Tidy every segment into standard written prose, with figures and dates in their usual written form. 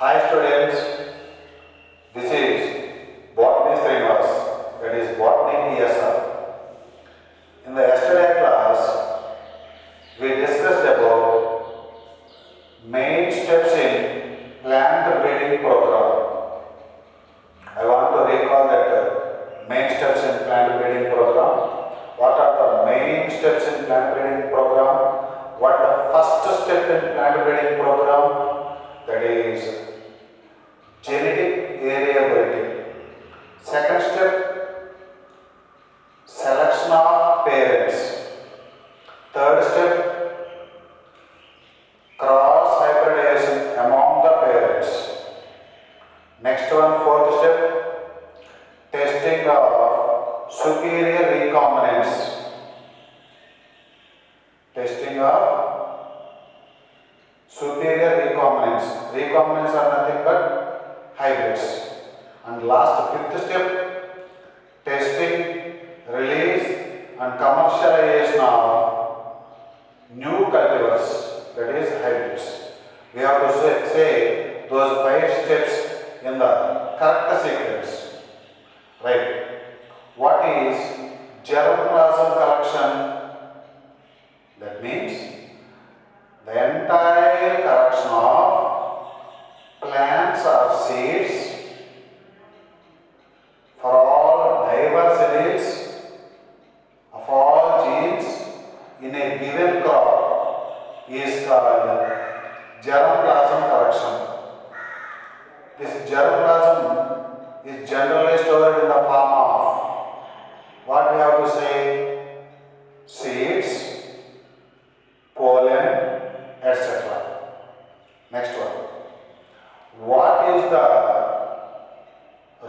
Hi students, this is Botany Srinivas, that is Botany ESR. In the yesterday class, we discussed about main steps in plant breeding program. I want to recall that main steps in plant breeding program. What are the main steps in plant breeding program? What the first step in plant breeding program? That is genetic variability. Second step, selection of parents. Third step, cross hybridization among the parents. Next one, fourth step, testing of superior recombinants. Testing of superior recombinants. Recombinants are nothing but hybrids. And last, fifth step, testing, release and commercialization of new cultivars, that is hybrids. We have to say those 5 steps in the correct sequence. Right. What is germplasm collection? That means the entire collection of plants or seeds for all diverse alleles of all genes in a given crop is called germplasm collection. This germplasm is generally stored in the form of what we have to say, seeds, pollen, etc. Next one. What is the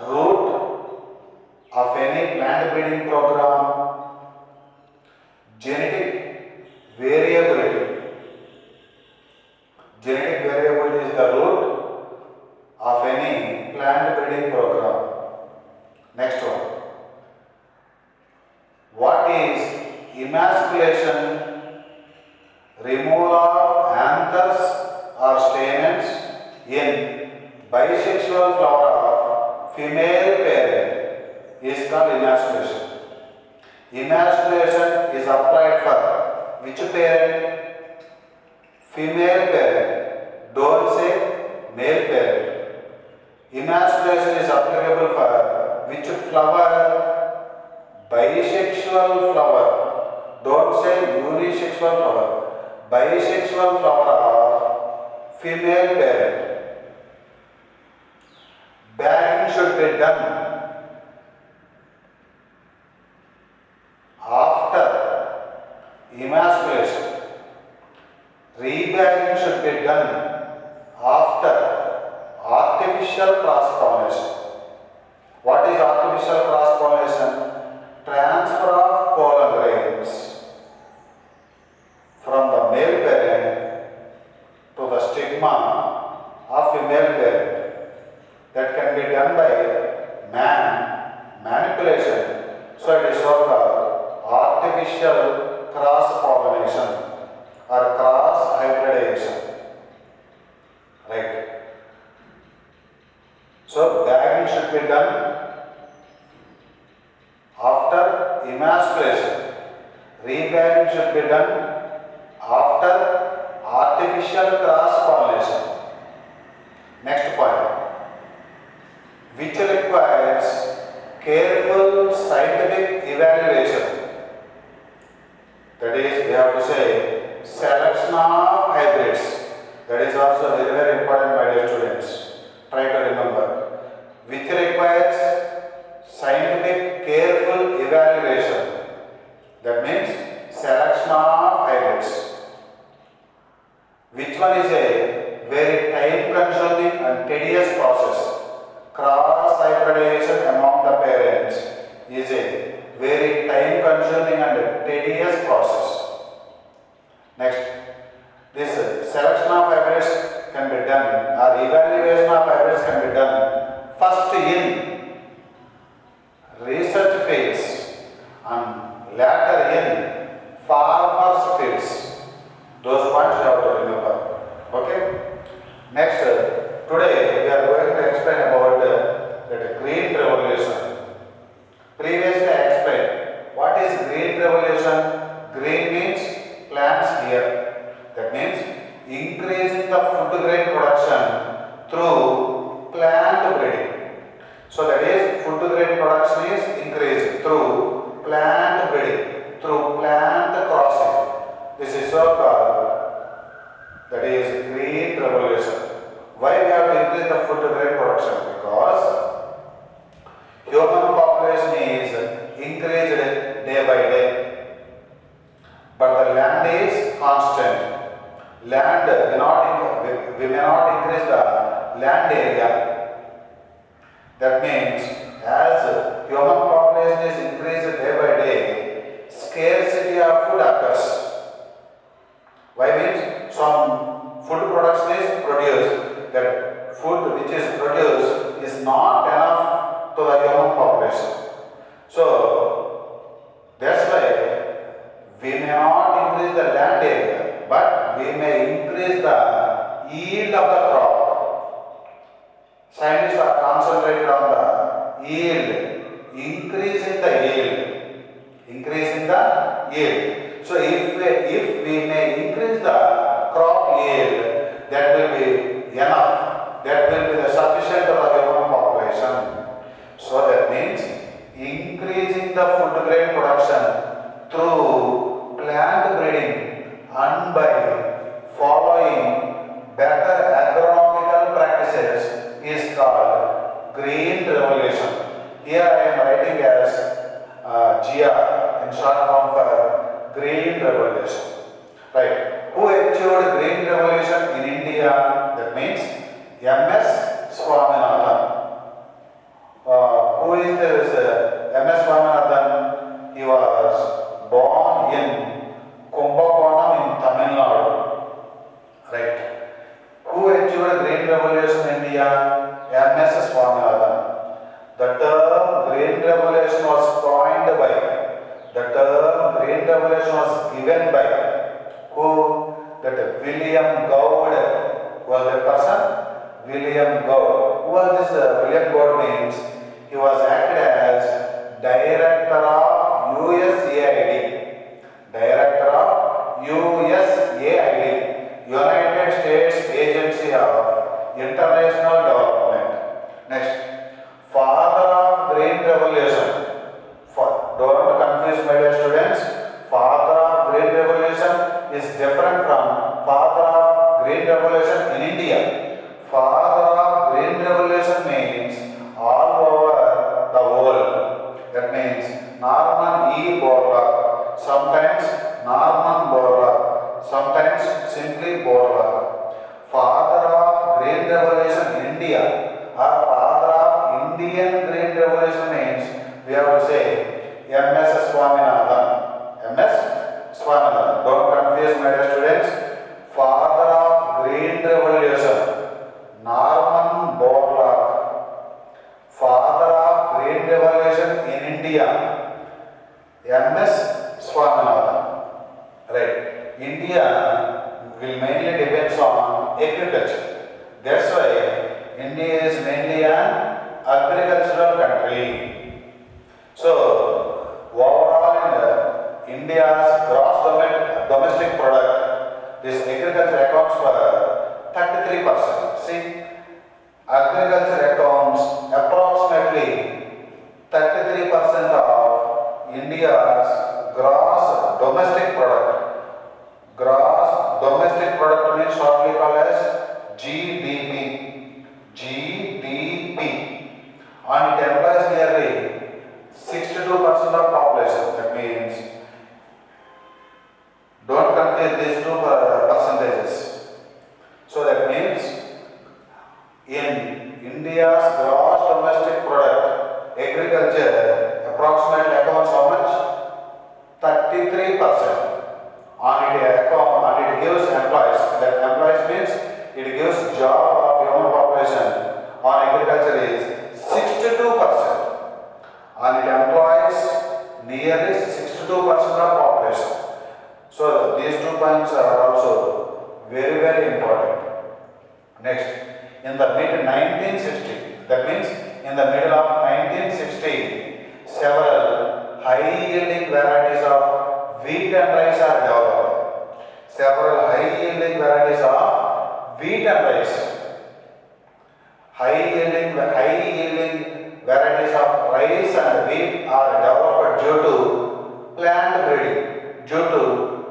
root of any plant breeding program? Genetic variability. Genetic variability is the root of any plant breeding program. Next one. What is emasculation? Removal of anthers or stamens in bisexual flower of female parent is called emasculation. Emasculation is applied for which parent? Female parent. Don't say male parent. Emasculation is applicable for which flower? Bisexual flower. Don't say unisexual flower. Bisexual flower of female parent. Bagging should be done after emasculation. Rebagging should be done after artificial cross-pollination. What is artificial cross-pollination? Transfer of pollen grains from the male parent to the stigma of female parent. That can be done by manipulation. So it is called artificial cross-pollination or cross-hybridization. Right. So bagging should be done after emasculation. Rebagging should be done after artificial cross-pollination. Next point, which requires careful scientific evaluation. That is, we have to say selection of hybrids. That is also very, very important, my dear students. Try to remember. Which requires scientific careful evaluation. That means selection of hybrids. Which one is a very time consuming and tedious process? Cross hybridization among the parents is a very time consuming and tedious process. Next, this selection of hybrids can be done or evaluation of hybrids can be done first in research phase and later in farmers fields. Those points you have to remember. Okay. Next, Today we are going to explain about the green revolution. Previously I explained what is green revolution. Green means plants here. That means increasing the food grain production through plant breeding. So that is food grain production is increased through plant breeding, through plant crossing. This is so called, that is green revolution. Why we have to increase the food grain production? Because human population is increased day by day, but the land is constant. Land we may not increase the land area. That means as human population is increased day by day, scarcity of food occurs. Why means some food production is produced. That food which is produced is not enough to the human population. So that's why we may not increase the land area, but we may increase the yield of the crop. Scientists are concentrated on the yield, increasing the yield, increasing the yield. So if we may increase the crop yield, that will be enough. That will be the sufficient for the human population. So that means increasing the food grain production through plant breeding and by following better agronomical practices is called green revolution. Here I am writing as GR in short form for green revolution. Right. Who achieved green revolution in India? That means M.S. Swaminathan. Who is this M.S. Swaminathan? He was born in Kumbakonam in Tamil Nadu. Right. Who achieved green revolution in India? M.S. Swaminathan. The term green revolution was coined by, the term green revolution was given by who? That William Goud was the person. William Goud. Who was this William Goud means? He was acted as director of USAID. Director of USAID, United States Agency of International Development. Next, father of green revolution. Don't confuse my dear students. Father of green revolution is different from father of green revolution in India. Father of green revolution means all over the world. That means Norman E. Borlaug, sometimes Norman Borlaug, sometimes simply Borlaug. Father of green revolution in India or father of Indian green revolution means we have to say M.S. Swaminathan. M.S. Swaminathan. Don't confuse my dear students. Father of green revolution, Norman Borlaug. Father of green revolution in India, M.S. Swaminathan. Right. India will mainly depends on agriculture. That's why India is mainly an agricultural country. So, overall in India's gross domestic product, this agriculture accounts for 33%. See, agriculture accounts approximately 33% of India's gross domestic product. Gross domestic product means shortly called as GDP. GDP. And it implies nearly 62% of population. That means, don't confuse these two percentages. So that means in India's gross domestic product, agriculture approximately accounts how much? 33%. And it gives employees. That employees means it gives job of human population on agriculture is 62%. And it employs nearly 62% of population. So these 2 points are also very, very important. Next, in the mid 1960, that means in the middle of 1960, several high-yielding varieties of wheat and rice are developed. Several high-yielding varieties of wheat and rice. High-yielding varieties of rice and wheat are developed due to plant breeding, due to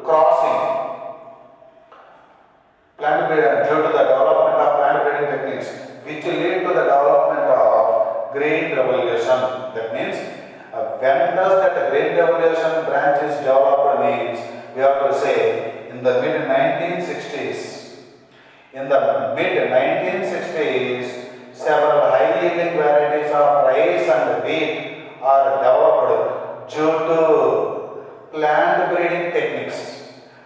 crossing. Due to the development of plant breeding techniques, which lead to the development of Green Revolution. That means when does that Green Revolution branch is developed means we have to say in the mid 1960s. In the mid 1960s, several high-yielding varieties of rice and wheat are developed due to plant breeding techniques,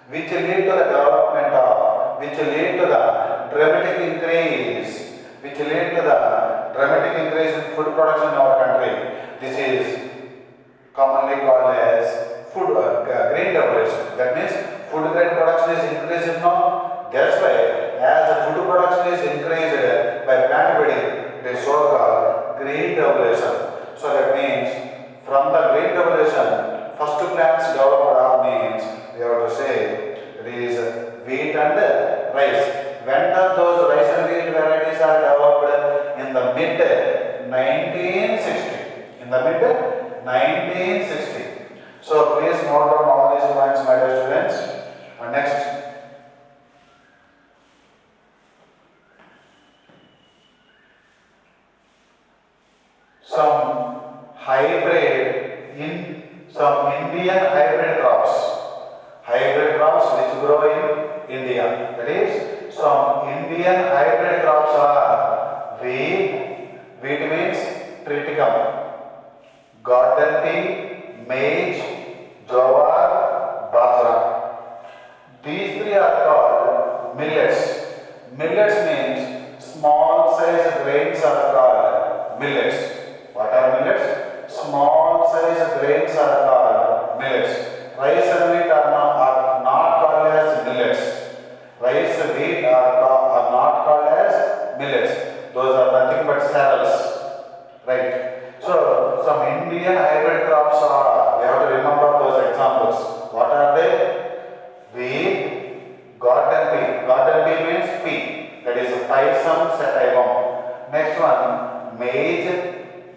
which lead to the development of which lead to the dramatic increase in food production in our country. This is commonly called as green revolution. That means food grain production is increased now. That's why as the food production is increased by plant breeding, it is so called green revolution. So that means from the green revolution, first plants developed means we have to say it is wheat and rice. When those rice and wheat varieties are developed in the mid 1960. In the mid 1960. So please note down all these points, my dear students. Next. Some Indian hybrid crops. Hybrid crops which grow in India. That is, some Indian hybrid crops are wheat. Wheat means triticum, cotton tea, maize, jowar, bajra. These three are called millets. Millets means small size grains are called millets. What are millets? Small size grains are called millets. Rice and wheat are not called as millets. Rice and wheat are not called as millets. Those are nothing but cereals. Right. So, some Indian hybrid crops are, we have to remember those examples. What are they? Wheat, cotton pea. Cotton pea means pea. That is Pisum sativum. Next one, maize,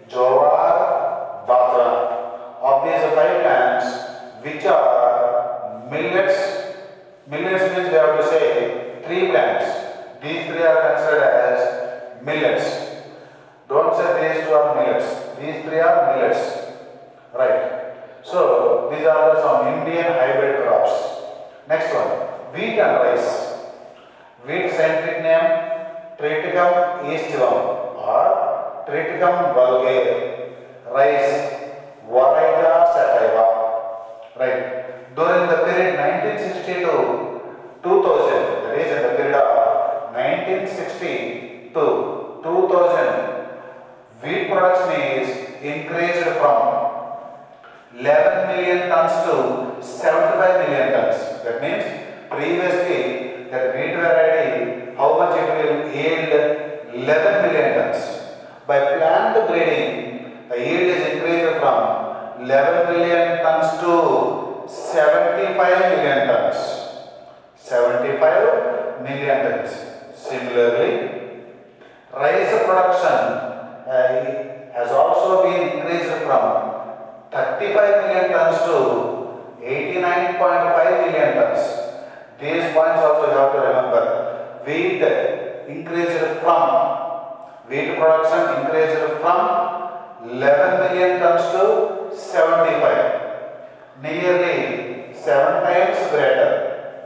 jowar, bajra. Of these 5 plants, which are millets. Millets means we have to say 3 plants. These 3 are considered as millets. Don't say these 2 are millets. These 3 are millets. Right. So these are some Indian hybrid crops. Next one, wheat and rice. Wheat scientific name Triticum aestivum or Triticum vulgare. Rice Warija sativa. Right. During the period 1960 to 2000, that is in the period of 1960 to 2000, wheat production is increased from 11 million tons to 75 million tons. That means previously that wheat variety, how much it will yield? 11 million tons. By plant breeding, the yield is increased from 11 million tons to 75 million tons. 75 million tons. Similarly, rice production has also been increased from 35 million tons to 89.5 million tons. These points also you have to remember. Wheat production increased from 11 million tons to 75. Nearly 7 times greater.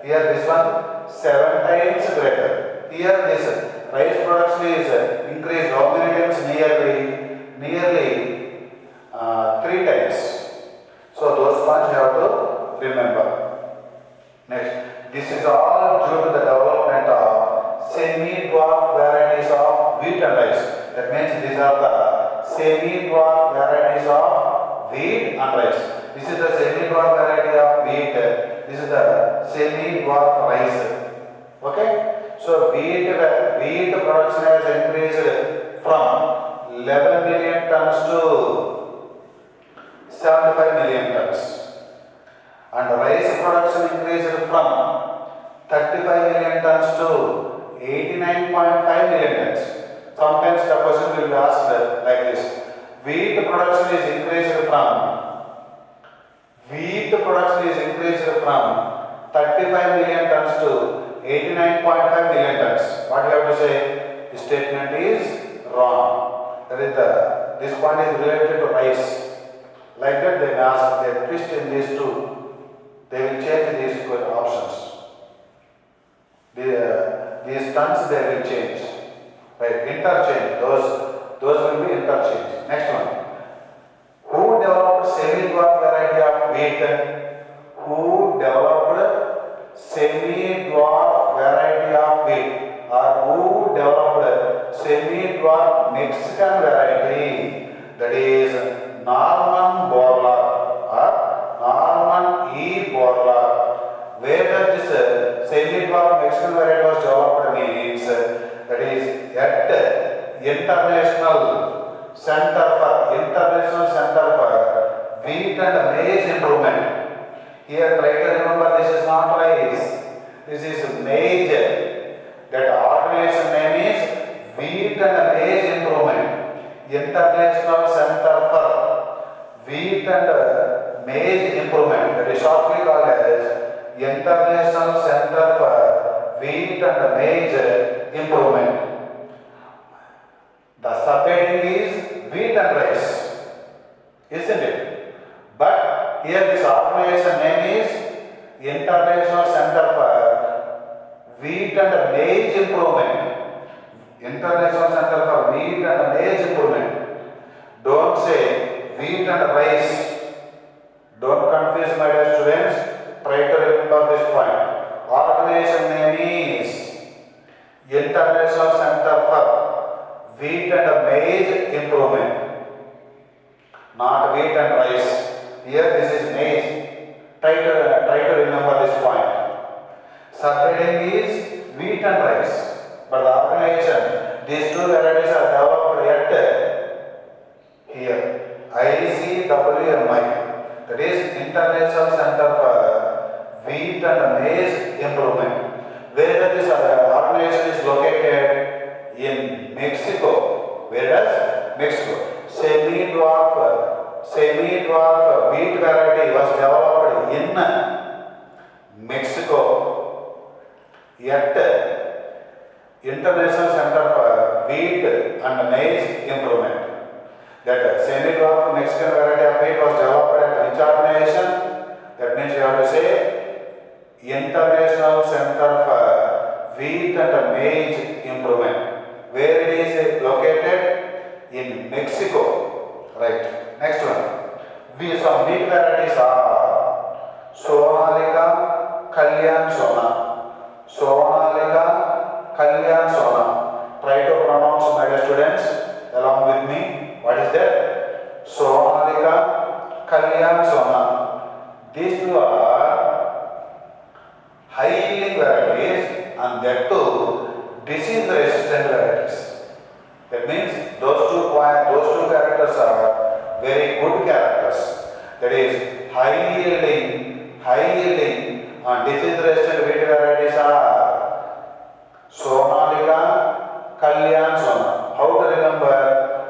Here this one 7 times greater. Here this rice production is increased how many times? Nearly 3 times. So those points you have to remember. Next, this is all due to the development of semi-dwarf varieties of wheat and rice. That means these are the semi-dwarf varieties of wheat and rice. This is the semi-dwarf variety of wheat. This is the semi-dwarf rice. Okay. So wheat production has increased from 11 million tons to 75 million tons, and rice production increased from 35 million tons to 89.5 million tons. Sometimes the question will be asked like this: wheat production is increased from 35 million tons to 89.5 million tons. What you have to say? The statement is wrong. That is this point is related to rice. Like that they may ask, they twist in these two. They will change these options. These tons they will change. Right, interchange. Those will be interchanged. Next one. Who developed semi-dwarf variety of wheat? Who developed semi-dwarf variety of wheat? Or who developed semi-dwarf Mexican variety? That is Norman Borlaug or Norman E. Borlaug. Where does this semi-dwarf Mexican variety was developed means, that is at International Center for Wheat and Maize Improvement. Here try to remember, this is not rice, this is maize. That organization name is Wheat and Maize Improvement. International Center for Wheat and Maize Improvement. That is shortly called as International Center for Wheat and Maize Improvement. The subheading is wheat and rice, isn't it? But here this organization name is International Center for Wheat and Maize Improvement. International Center for Wheat and Maize Improvement. Don't say wheat and rice. Don't confuse my dear students. Try to remember this point. Organization name is International Center for Wheat and Maize Improvement. Not wheat and rice. Here this is maize. Try to remember this point. Subheading is wheat and rice. But the organization, these two varieties are developed at here. ICWMI. That is International Center for Wheat and Maize Improvement. Where this organization is located? In Mexico. Where does? Mexico. Semi-dwarf wheat variety was developed in Mexico at International Center for Wheat and Maize Improvement. That semi-dwarf Mexican variety of wheat was developed at which organization? That means you have to say International Center for Wheat and Maize Improvement. Where it is located? In Mexico. Right. Next one. Some wheat varieties are Sonalika, Kalyan Sona. Sonalika, Kalyan Sona. Try to pronounce, my dear students, along with me. What is that? Sonalika, Kalyan Sona. These two are high yielding varieties, and that too disease resistant varieties. That means those two characters are very good characters. That is high yielding and disease resistant wheat varieties are Sonalika, Kalyan Sona. How to remember?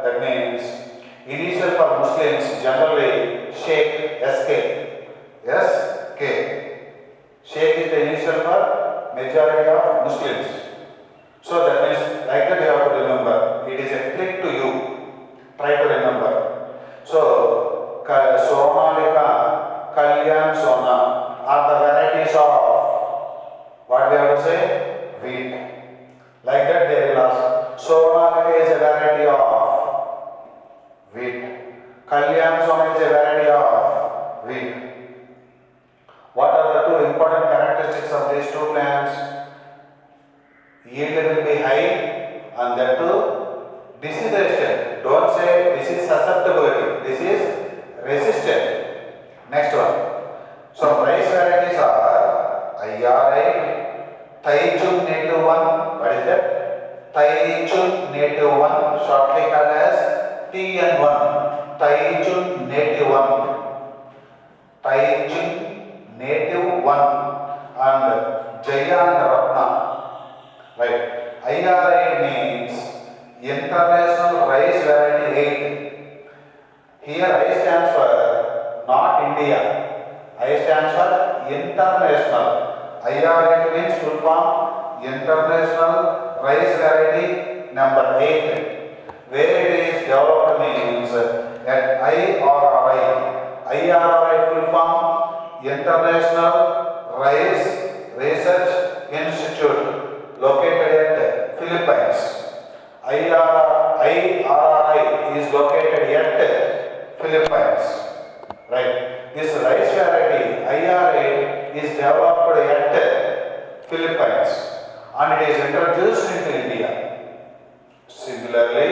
That means initial for Muslims generally Sheikh, SK. Yes, K. Sheikh is the initial for majority of Muslims. So that means like that you have to remember. It is a trick to you. Try to remember. So Sonalika, Kalyan Sona are the varieties of what we have to say? Wheat. Like that they will ask. Sonalika is a variety of wheat. Kalyan Sona is a variety of wheat. What are the two important characteristics of these two plants? Yield will be high and that too disease resistant. Don't say this is susceptibility. This is resistant. Next one. Some rice varieties are IR8, Thaijum Native 1, TN1, shortly called as TN1, Taichung Native 1, Taichung Native 1, and Jaya and Ratna. Right. IRI means International Rice Variety 8. Here I stands for not India. I stands for international. IRI means full form International Rice Variety number 8. Where it is developed means at IRI. IRI full form International Rice Research Institute located at Philippines. IRI is located at Philippines. Right. This rice variety IRI is developed at Philippines and it is introduced into India. Similarly,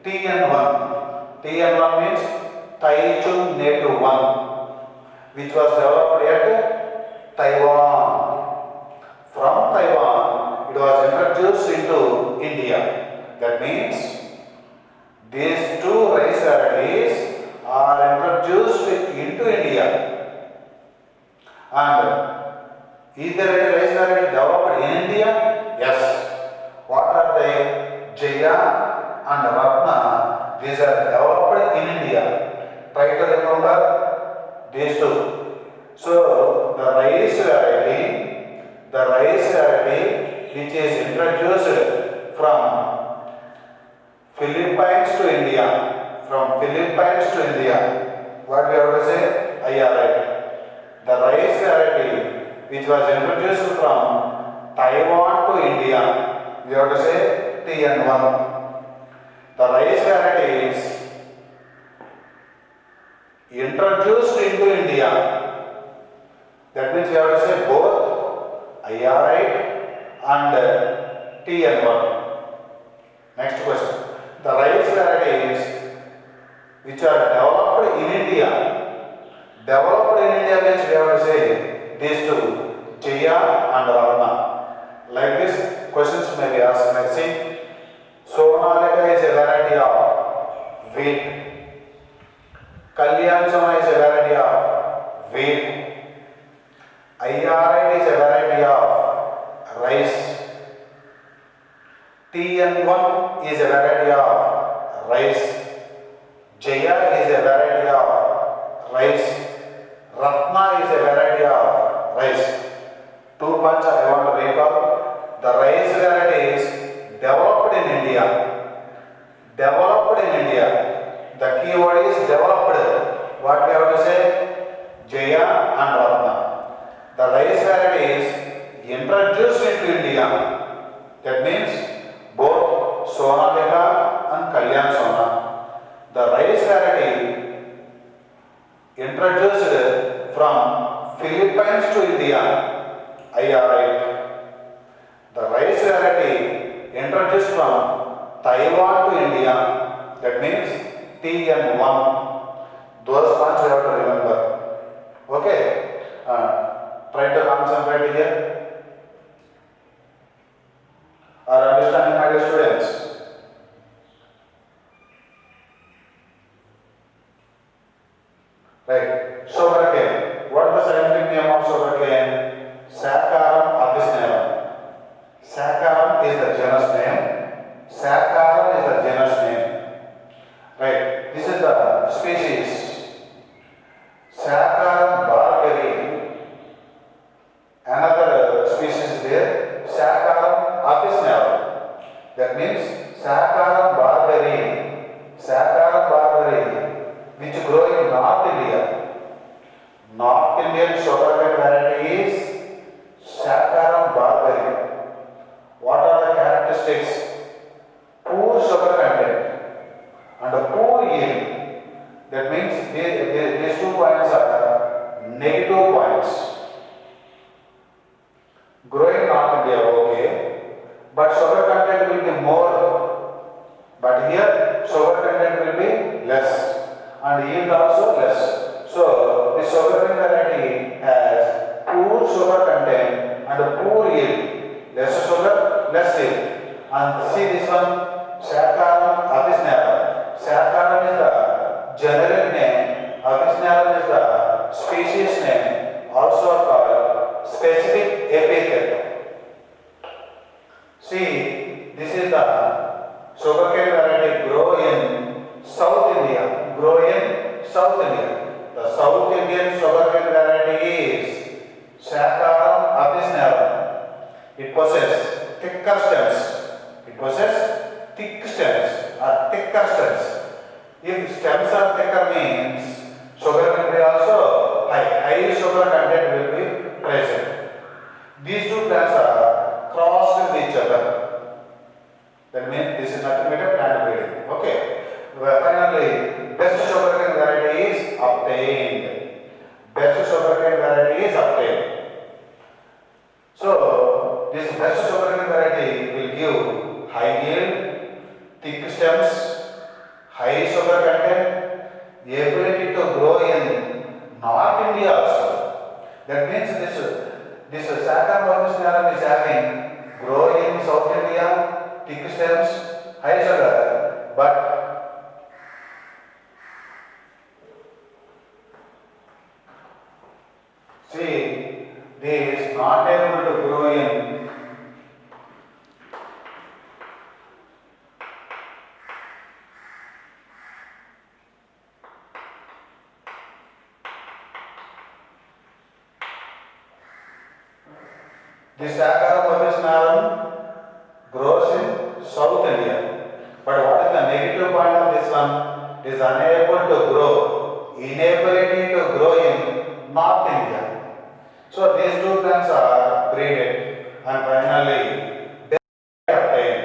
TN1 means Taichung Native 1, which was developed at Taiwan. From Taiwan, it was introduced into India. That means these two rice varieties are introduced into India. And is there any rice variety developed in India? Yes. What are they? Jaya and Ratna. These are developed in India. Try to remember these two. So the rice variety which is introduced from Philippines to India, what we have to say? IRI. The rice variety which was introduced from Taiwan to India, we have to say TN1. The rice varieties introduced into India, that means we have to say both IRI and TN1. Next question. The rice varieties which are developed in India means we have to say these two, Jaya and Ratna. Like this, questions may be asked. Let's see. Sonalika is a variety of wheat. Kalyan Sona is a variety of wheat. IRI is a variety of rice. TN1 is a variety of rice. Jaya is a variety of rice. Ratna is a variety of rice. 2 points I want to recall. The rice varieties developed in India. The keyword is developed. What we have to say? Jaya and Ratna. The rice varieties introduced into India. That means both Sonalika and Kalyan Sona. The rice variety introduced from Philippines to India, IRI. The rice variety introduced from Taiwan to India, that means TN1. Those points you have to remember. Okay? Try to concentrate here. Are understanding, my dear students? Right. Sugarcane. What is the scientific name of sugarcane? Saccharum officinarum. Saccharum is the genus name. Right. This is the species. Saccharum barberry. Another species is there. Saccharum officinarum. That means Saccharum barberry, which grow in North India. North Indian sugarcane variety is Saccharum barberry. What are the characteristics? Poor sugar content and poor yield. That means these 2 points are negative points. Growing North India, okay, but sugar content will be more. But here sugar content will be less and yield also less. So this sugarcane variety has poor sugar content and poor yield. Less sugar, less yield. And see this one, Saccharum stems or thicker stems. If stems are thicker means sugar will be also high sugar content will be present. These two plants are crossed with each other. That means this is nothing but a plant breeding. Okay. Finally, best sugarcane variety is obtained. Best sugarcane variety is obtained. So, this best sugarcane variety will give high yield, thick stems, high sugar content, the ability to grow in North India also. That means this Saccharomyces is having grow in South India, thick stems, high sugar, but see, this is not able to grow in this Saccharomyces grows in South India. But what is the negative point of this one? It is unable to grow, inability to grow in North India. So these two plants are breeded and finally obtained.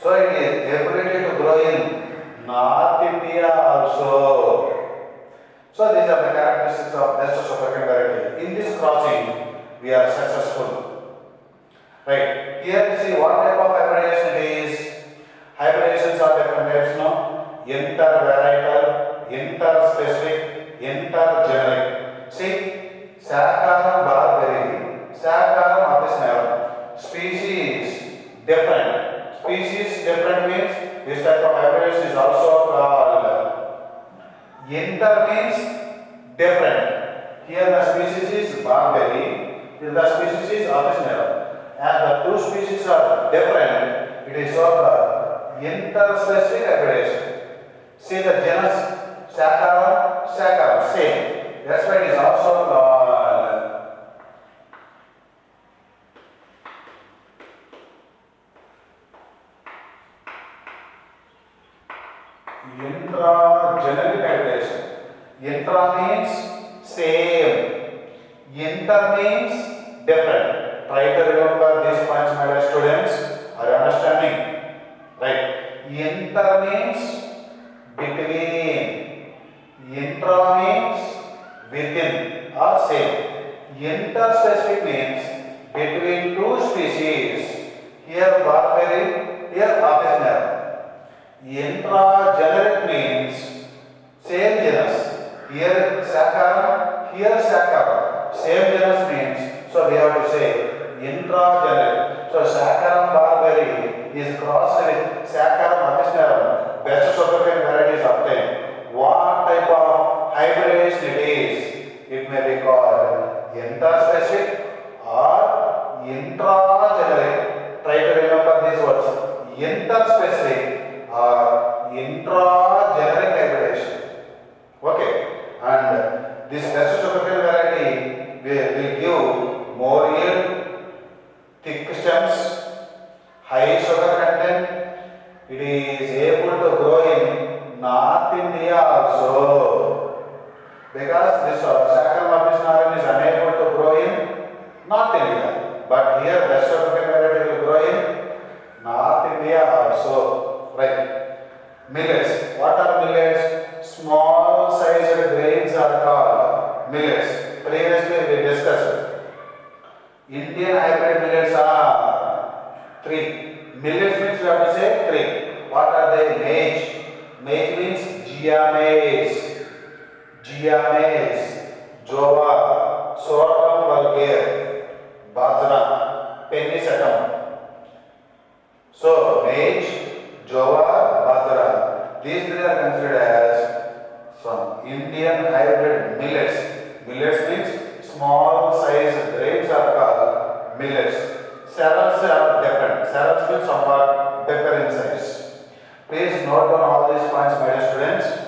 So it is ability to grow in North India also. So these are the characteristics of best sugarcane variety. In this crossing, we are successful. Right. Here you see what type of hybridization it is. Hybridizations are different types now. Intervarietal, interspecific, intergeneric. See, Saccharum barberry, Saccharum officinarum. Species different. Species different means this type of hybridization is also called. Inter means different. Here the species is barberry, here the species is officinarum. As the two species are different, it is called interspecific hybridization. See the genus Saccharum, Saccharum, same. That's why it is also called intrageneric hybridization. Intra means same, inter means different. Try to remember these points, my dear students. Are you understanding? Right. Inter means between. Intra means within or same. Interspecific means between two species. Here barberry, here officinarum. Intrageneric means same genus. Here Saccharum, here Saccharum. Same genus means, so we have to say intrageneric. So Saccharum barberry is crossed with Saccharum officinarum. Best sugarcane variety is obtained. What type of hybridization it is? It may be called interspecific or intrageneric. Try to remember these words. Interspecific or intrageneric hybridization. Okay. And this best sugarcane variety will give more yield, thick stems, high sugar content. It is able to grow in North India also. Because this Saccharum officinarum is unable to grow in North India. But here best sugarcane variety will grow in North India also. Right. Millets. What are millets? Small sized grains are called millets. Previously we discussed. Indian hybrid millets are three. Millets means we have to say three. What are they? Maize. Maize means Gia maize. Gia maize. Jowar. Sorghum vulgare. Bajra. Pennisetum. So maize, jowar, bajra. These three are considered as some Indian hybrid millets. Millets means small size grains are called millets. Cereals are different. Cereals means somewhat bigger in size. Please note down all these points, my dear students.